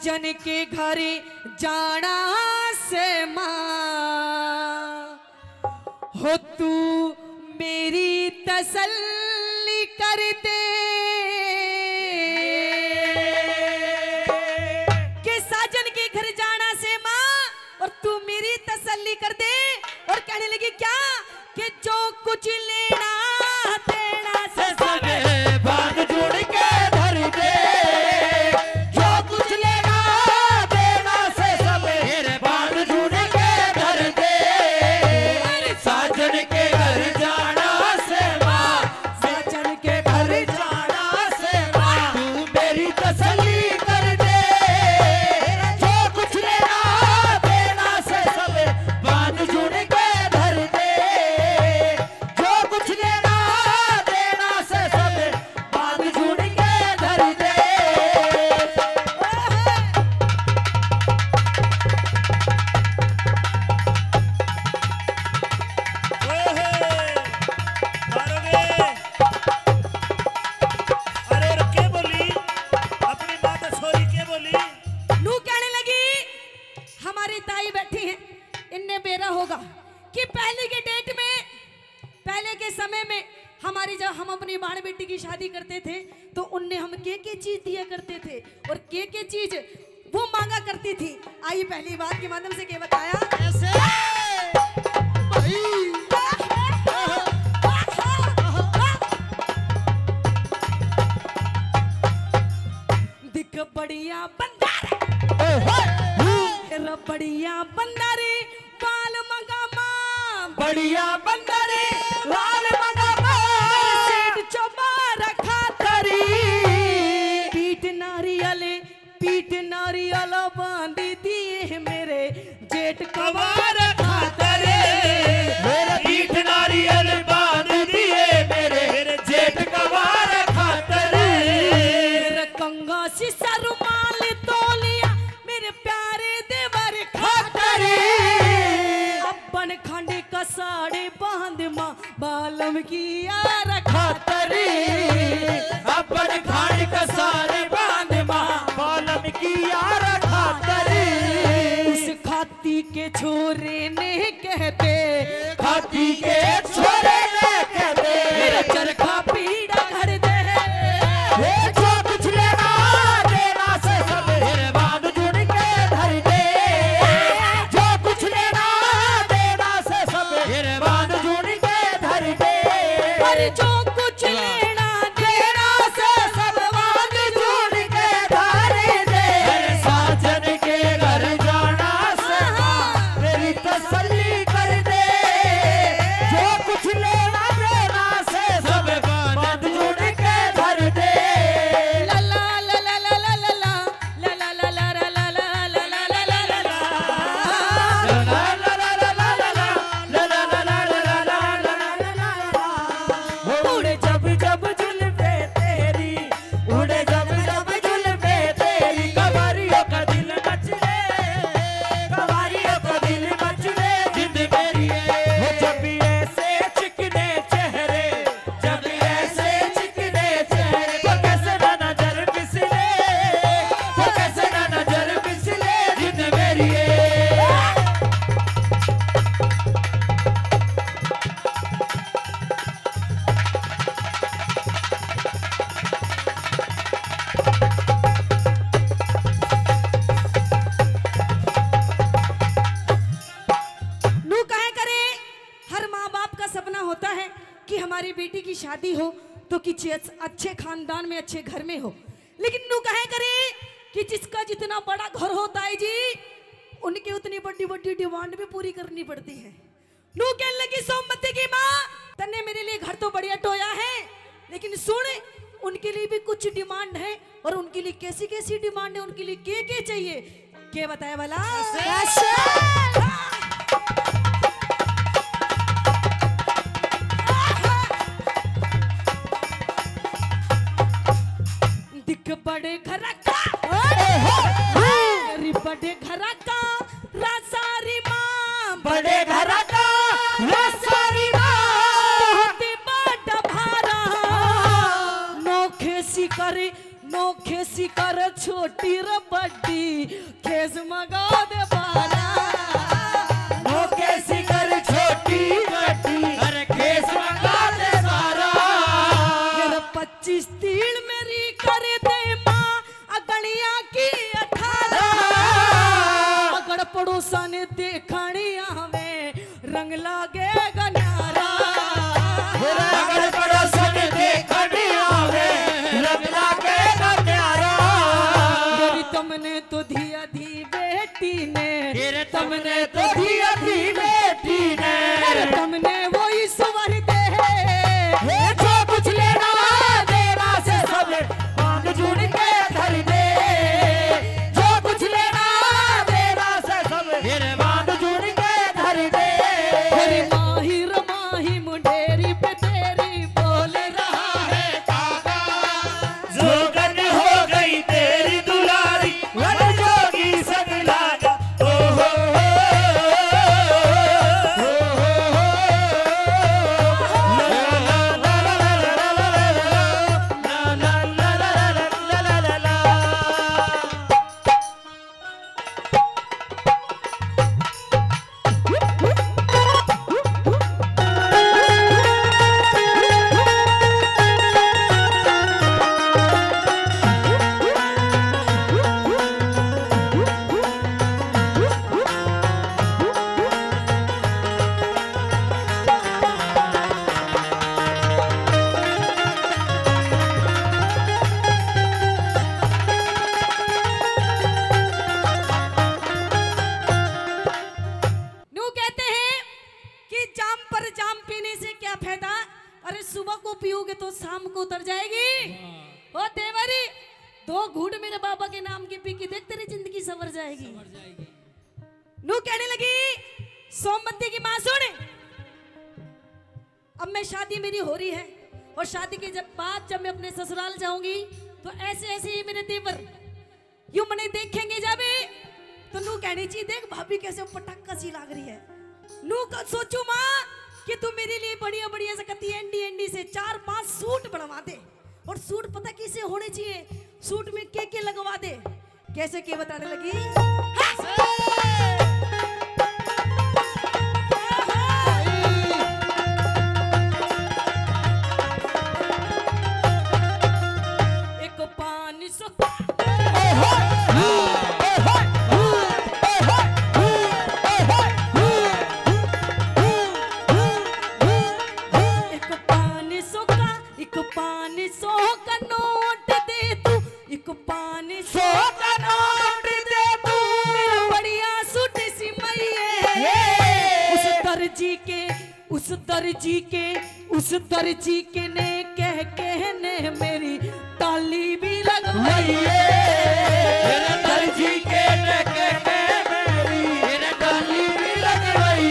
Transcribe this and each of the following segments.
साजन के घर जाना से माँ हो तू मेरी तसल्ली कर दे कि साजन के घर जाना से माँ और तू मेरी तसल्ली कर दे। और कहने लगी क्या कि जो कुछ लेना देना से सब बांध जोड़ के धर दे, जो कुछ लेना देना से सब बांध जोड़ के धर दे। साजन के घर जाना से माँ, साजन के घर जाना से माँ तू मेरी तसल्ली कर दे। जो कुछ लेना देना से सब बांध जोड़ के धर दे, जो कुछ लेना देना से सब बांध जोड़ के धर दे। अरे और क्या बोली अपनी माँ तो छोरी क्या बोली? नू कहने लगी हमारी ताई बैठी है, इनने बेरा होगा कि पहले के डेट में पहले के समय में हमारी जब हम अपनी बाण बेटी की शादी करते थे तो उनने हम के चीज दिया करते थे और के चीज वो मांगा करती थी। आई पहली बात के माध्यम से क्या बताया ऐसे दिख बढ़िया बंदारे बढ़िया बंदारे बाल मंगामा बढ़िया बंदरे लाल मगामा सेठ चबा रखा तरी पीठ नारियल बांध दिए मेरे जेठ कवार खातरे, मेरे पीठ नारियल बांध दिए मेरे जेठ कवार खातरे। मेरे कंगा शीशा रुमाल तोलिया मेरे प्यारे देवर खातरे अपन खंड का साड़े बांध माँ बालम की यार खातरे अपन खान का सारे बांध माँ बालम की यार खातरे। उस खाती के छोरे ने कहते खाती के छोरे ने कहते मेरा चरखा पीड़ा कर दे ये जो कुछ लेना देना से सब बांध जोड़ के धर दे। जो कुछ लेना देना से सब बांध जोड़ के धर दे। पर जो कुछ लेना देना से सब बांध जोड़ के धर दे। साजन के घर जाना से माँ मेरी तसल्ली कर दे। जो कुछ लेना देना से सब बांध जोड़ के धर दे। ला ला ला ला ला ला ला ला ला ला ला ला ला ला ला ला ला ला ला उड़े जब जब जुल्फे तेरी, उड़े जब जब जुल्फे तेरी, कवारियों का दिल मचले, कवारियों का दिल मचले जिंद मेरी है। जब भी ऐसे चिकने चेहरे, जब भी ऐसे चिकने चेहरे तो कैसे ना नजर फिसले, तो कैसे ना नजर फिसले जिंद मेरी है। नू कहे करे हर माँ बाप का सपना होता है कि हमारी बेटी की शादी हो तो किसी अच्छे खानदान में अच्छे घर में हो, लेकिन नू कहे करे कि जिसका जितना बड़ा घर होता है जी उनकी उतनी बड़ी बड़ी डिमांड भी पूरी करनी पड़ती है। नू कहने लगी सोमवती की माँ तन्ने मेरे लिए घर तो बढ़िया टोया है, लेकिन सुन उनके लिए भी कुछ डिमांड है और उनके लिए कैसी कैसी डिमांड है, उनके लिए क्या चाहिए क्या बताया वाला दिख बड़े घर का बड़े घर का रासारी माँ बड़े घर का सारी बड़ा भारा नोखे शिकर छोटी र बड्डी तमने तो दी अपनी बेटी ने तुमने वो ईश्वर दे जो कुछ लेना देना से सब मांग जुड़ के धर दे जो कुछ लेना देना से सब मांग जुड़ के धर दे माही मुंडेरी पे तेरी बोल रहा है काका जोगन हो गई तेरी दुलारी वन जोगी संग लागा ओ हो नू कहते हैं कि जाम पर जाम पीने से क्या फायदा, अरे सुबह को पियोगे तो शाम को उतर जाएगी। ओ देवरी, 2 घूंट मेरे बाबा के नाम के पी के देख तेरी जिंदगी संवर जाएगी। नू कहने लगी सोमवती की मां सुन, अब मैं शादी मेरी हो रही है और शादी के जब मैं अपने ससुराल जाऊंगी तो ऐसे ऐसे ही मेरे देवर यूं मने देखेंगे जाबे तो नू कहनी चाहिए देख भाभी कैसे पटाखा सी लाग रही है। नू कल सोचू माँ कि तू मेरे लिए बढ़िया बढ़िया से कती एंडी एंडी से 4-5 सूट बनवा दे, और सूट पता किसे होने चाहिए, सूट में के लगवा दे। कैसे के बताने लगी एक 500 एक 500 का नोट दे तू, एक 500 का नोट दे तू, मेरा बढ़िया सूट सिमइए। उस दर्जी के ने कहने मेरी ताली भी लगवाई। मेरे दर्जी के मेरी डाली भी लगवाई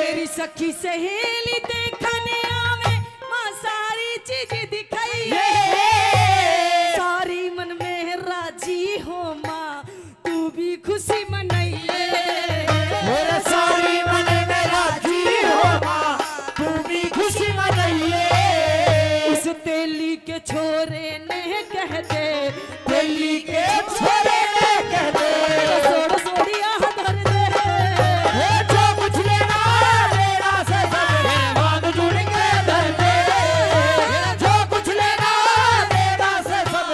मेरी सखी सहेली देखने आवे माँ सारी चीज दिखाई। सारी मन में राजी हो माँ तू भी खुशी मनाइए। मेरे सारी मन में राजी हो माँ तू भी खुशी मनाइए। उस तेली के छोरे ने कह दे, दिल्ली के छोरे ने कह दे सोड़ सोड़िया धर दे। जो कुछ लेना देना से सब मांग जुड़ के धर दे जो कुछ लेना देना से सब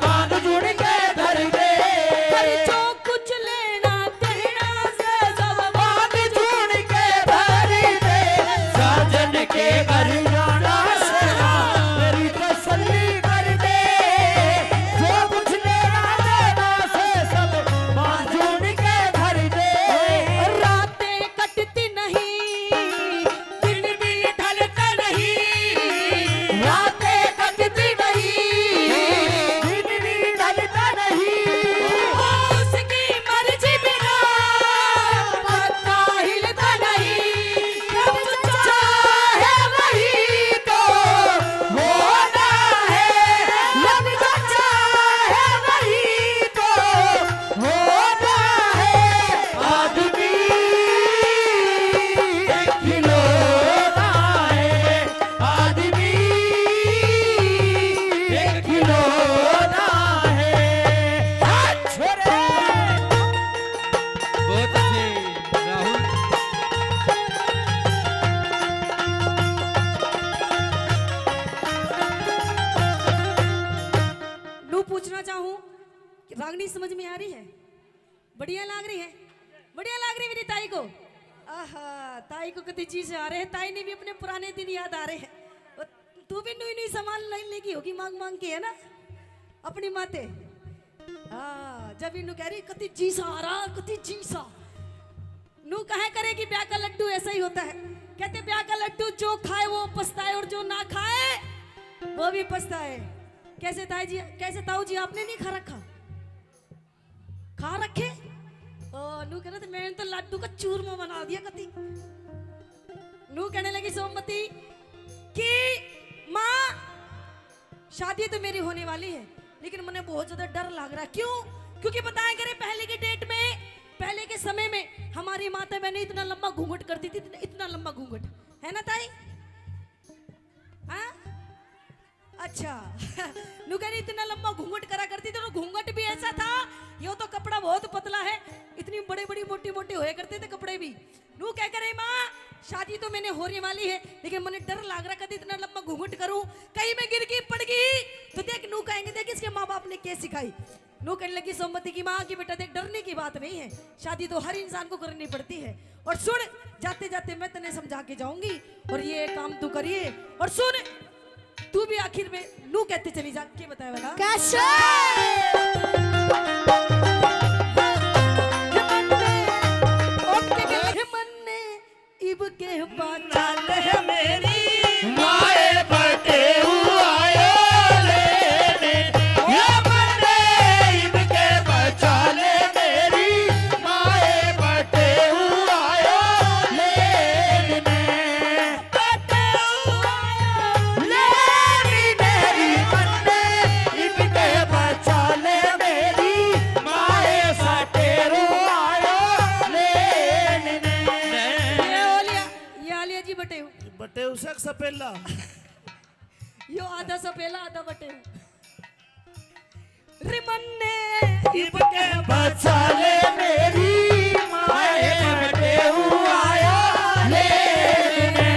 मांग जुड़ के धर दे जो कुछ लेना देना से सब मांग जुड़ के धर दे साजन के घर जाना से मेरी तसल्ली कर दे जो कुछ लेना देना से सब मांग जुड़ के धर दे रातें कटती नहीं, दिन भी ढलता नहीं। रातें कटती नहीं दिन भी ढलता नहीं उसकी मर्जी बिना पत्ता हिलता नहीं। जब चाहे वही तो होना है जब चाहे वही तो होना है आदमी एक खिलौना है आदमी एक खिलौना है छोरे बहुत अच्छे राहुल नू पूछना चाहूं कि रागनी समझ में आ रही है? बढ़िया लाग रही है, बढ़िया लाग रही मेरी ताई को। आहा, ताई को कति चीज आ रहे हैं, ताई ने भी अपने पुराने दिन याद आ रहे हैं। और तू भी नई नई सामान लाइन लेगी होगी मांग मांग के, है ना, अपनी माते। हाँ, जब इन्हों कह रही कति चीज आ रहा, कति चीज आ, नू कहे करे कि ब्याह का लड्डू ऐसा ही होता है। कहते ब्याह का लड्डू जो खाए वो पछताए और जो ना खाए वो भी पछताए। कैसे ताई जी, कैसे ताऊ जी आपने नहीं खा रखा? खा रखे? ओ नू कह रहे थे मैंने तो लड्डू का चूरमा बना दिया कति। नू कहने लगी सोमवती कि माँ शादी तो मेरी होने वाली है लेकिन मुझे बहुत ज्यादा डर लग रहा है। क्यों? क्योंकि बताया करे पहले के डेट में, पहले के समय में हमारी माता बहनें इतना लंबा घूंघट करती थी, इतना लंबा घूंघट है ना ताई? हाँ अच्छा नू कह रही इतना लंबा घूंघट करा करती थी। तो घूंघट भी ऐसा था, ये तो कपड़ा बहुत पतला है, इतनी बड़ी बड़ी मोटी मोटी होया करते थे कपड़े भी। नू कह करे माँ शादी तो मैंने होने वाली है लेकिन मुझे डर लग रहा कभी इतना लंबा घूंघट करूं कहीं मैं गिर गई पड़ गई तो देख। नू कहेंगे देख इसके माँ बाप ने क्या सिखाई। नू कहने लगी सोमवती की माँ की बेटा देख डरने की बात नहीं है, शादी तो हर इंसान को करनी पड़ती है। और सुन जाते जाते मैं तने समझा के जाऊंगी और ये काम तू करिए। और सुन तू भी आखिर में नू कहते चली जा के बताया वाला कैसे इब के बाचाल है मेरी माए बटे आयो लेने ये बंदे इनके बचा ले मेरी माए बटे आयो लेने बटे आयो लेनी मेरी बंदे इनके बचा ले मेरी माए सटे आयो लेने। बटे बटे उसे सपेला यो आधा सपेला आधा बटे रिमन्ने इबके बचा ले मेरी माए बटे आया लेने।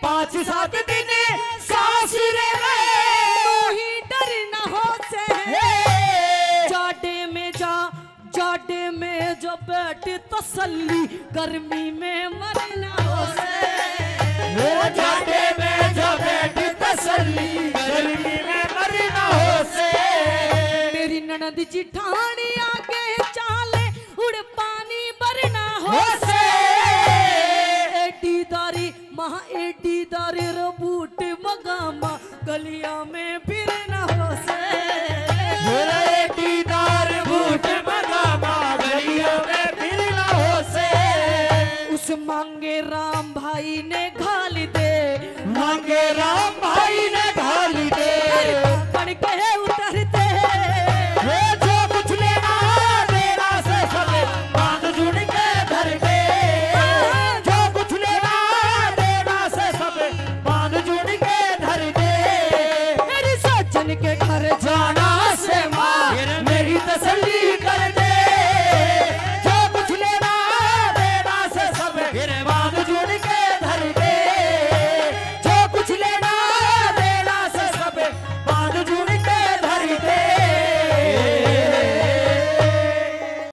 पाँच सात दिन सासुरे में तू ही डर न हो से जाडे में जो बैठ तसल्ली गर्मी में मर न हो से जाडे में जो बैठ तसल्ली गर्मी में मर न हो से। मेरी ननद जिठानी आगे चाले उड़ पानी बरना हो से एडी दारी रबूट मगामा गलिया में फिर न हो से एडी दार बूट मगामा गलिया में फिर न हो से। उस मांगे राम भाई ने घाल दे मांगे राम भाई ने